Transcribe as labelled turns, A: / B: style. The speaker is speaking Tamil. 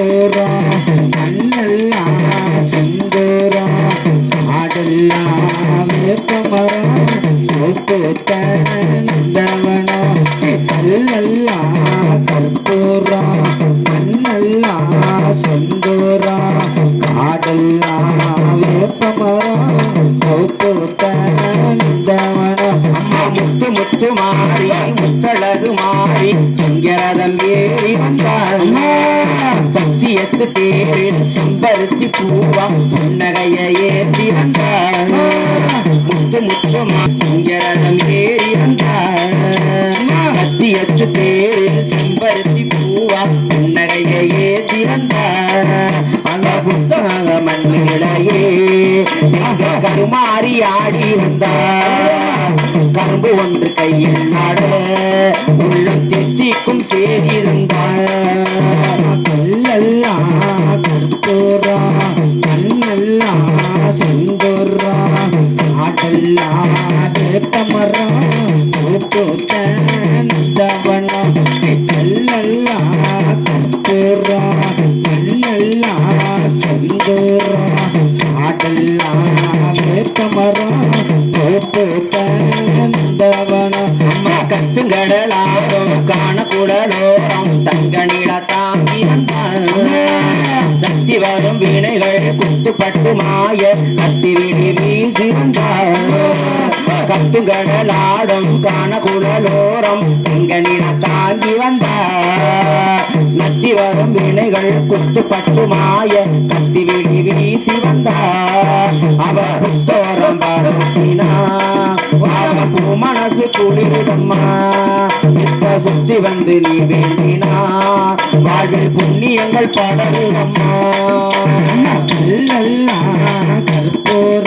A: கற்பூரம் மண்ணெல்லாம் செந்தூரம் காடெல்லாம் வேப்பமரம் பூத்த நந்தவனம் கல்லெல்லாம் கற்பூரம் மண்ணெல்லாம் செந்தூரம் காடெல்லாம் வேப்பமரம் பூத்த நந்தவனம் அம்மா முத்து முத்து மாறி முத்தழகு மாறி சிங்கரதம் ஏறி வந்தாள் சத்தியத்து தேரில் செம்பருத்தி பூவா புன்னகைய ஏற்றி வந்தாள் முத்து முத்து சிங்கரதம் ஏறி வந்தாள் சத்தியத்து தேரில் செம்பருத்தி பூவா புன்னகைய ஏற்றி வந்தாள் அந்த புத்தக மண்ணிலையே கருமாறி ஆடி வந்தாள் கரும்பு ஒன்று கையில் நாட உள்ளம் தெத்திக்கும் செய்திருந்தாள் கல்லெல்லாம் கற்பூரம் கண்ணெல்லாம் செந்தூரம் காட்டெல்லாம் வேப்பமரம் பூத்த நந்தவனம் கல்லெல்லாம் கற்பூரம் கண்ணெல்லாம் செந்தூரம் காட்டெல்லாம் வேப்பமரம் பூத்த நந்தவனம் அம்மா கத்துங்கடலாரும் காணக்குடலோரம் தங்கனிட தாங்கி வந்தாள் தத்தி வரும் வினைகள் குத்துப்பட்டு மாய கத்திவிடி வீசி வந்தாள் கத்துங்கடலாடும் காணக்குடலோரம் தங்கனிட தாங்கி வந்தாள் நத்தி வரும் வினைகள் குத்துப்பட்டு மாய கத்திவிடி வீசி வந்தாள் அவ புத்தோரம் பாடுத்தினா மனசு குளிருதம்மா இப்ப சுத்தி வந்து நீ வேண்டினா வாழ்வில் புண்ணியங்கள் படருதம்மா கற்பூரம்